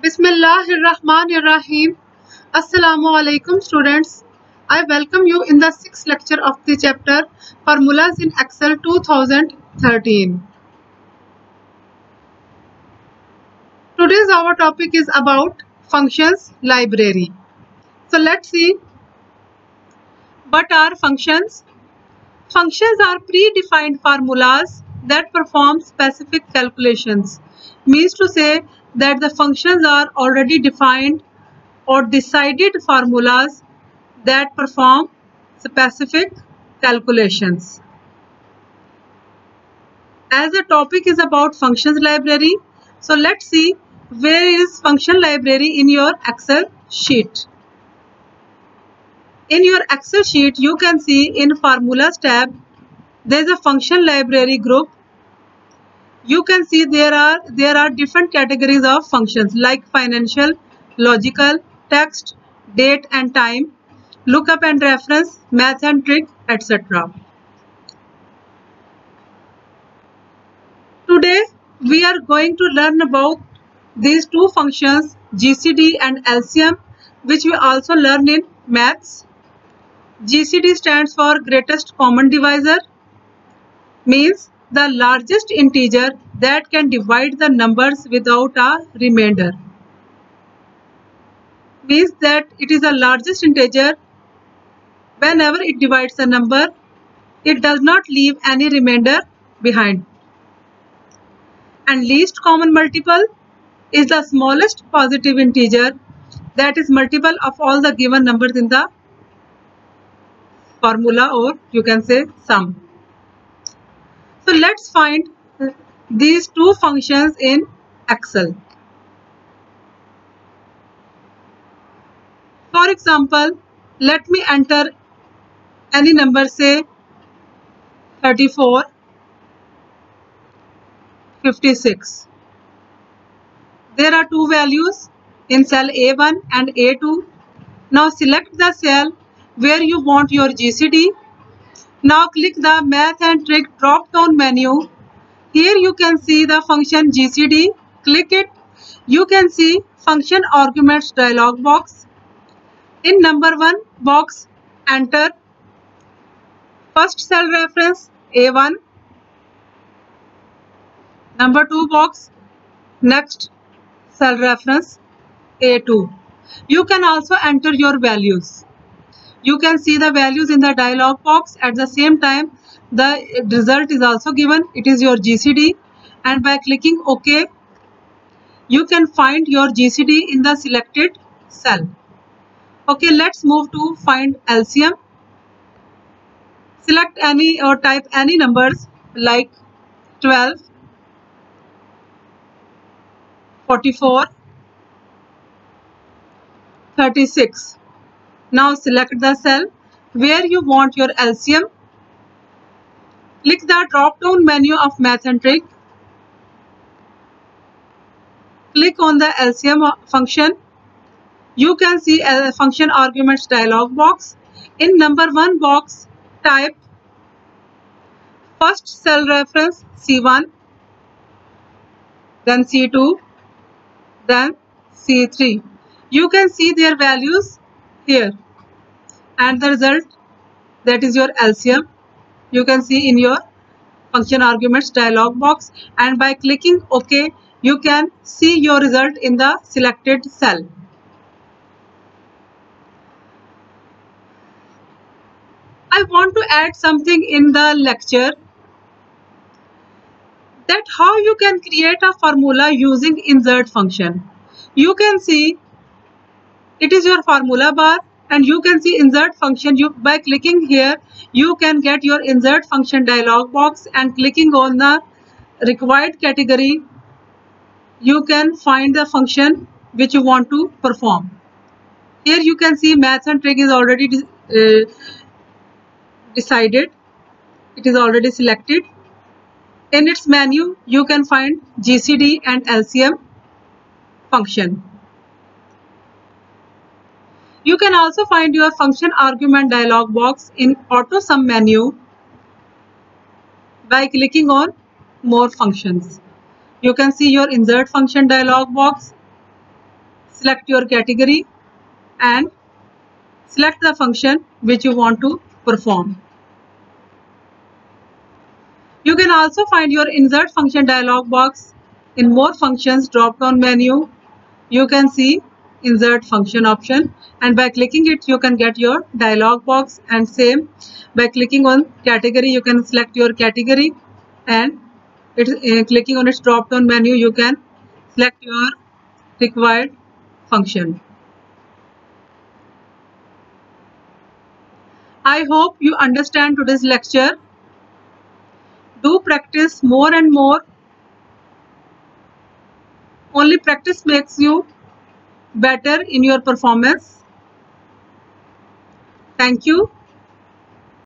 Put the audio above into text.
Bismillahirrahmanirrahim. Assalamu alaikum students. I welcome you in the sixth lecture of the chapter Formulas in Excel 2013. Today's our topic is about functions library. So let's see what are functions. Functions are predefined formulas that perform specific calculations. Means to say that the functions are already defined or decided formulas that perform specific calculations. As the topic is about functions library, so let's see where is function library in your Excel sheet. In your Excel sheet, you can see in formulas tab, there is a function library group. You can see there are different categories of functions like financial, logical, text, date and time, lookup and reference, math and trick, etc. Today we are going to learn about these two functions GCD and LCM, which we also learn in maths. GCD stands for greatest common divisor, means the largest integer that can divide the numbers without a remainder. Means that it is the largest integer. Whenever it divides a number, it does not leave any remainder behind. And least common multiple is the smallest positive integer that is multiple of all the given numbers in the formula, or you can say sum. So let's find these two functions in Excel. For example, let me enter any number, say 34, 56. There are two values in cell A1 and A2. Now select the cell where you want your GCD. Now click the Math and Trick drop down menu. Here you can see the function GCD. Click it. You can see function arguments dialog box. In number 1 box, enter first cell reference A1. Number 2 box, next cell reference A2. You can also enter your values. You can see the values in the dialog box. At the same time, the result is also given. It is your GCD, and by clicking OK, you can find your GCD in the selected cell. Okay, let's move to find LCM. Select any or type any numbers like 12, 44, 36. Now select the cell where you want your LCM. Click the drop down menu of Math and Trick. Click on the LCM function. You can see a function arguments dialog box. In number 1 box, type first cell reference C1, then C2, then C3. You can see their values here, and the result, that is your LCM, you can see in your function arguments dialog box, and by clicking OK, you can see your result in the selected cell. I want to add something in the lecture, that how you can create a formula using insert function. You can see it is your formula bar, and you can see insert function. By clicking here, you can get your insert function dialog box, and clicking on the required category, you can find the function which you want to perform. Here you can see Math and Trick is already decided. It is already selected. In its menu, you can find GCD and LCM function. You can also find your function argument dialog box in auto sum menu by clicking on more functions. You can see your insert function dialog box. select your category and select the function which you want to perform. You can also find your insert function dialog box. In more functions drop down menu, you can see insert function option, and by clicking it you can get your dialog box. And same, by clicking on category you can select your category, and clicking on its drop down menu you can select your required function. I hope you understand today's lecture. Do practice more and more. Only practice makes you better in your performance. Thank you.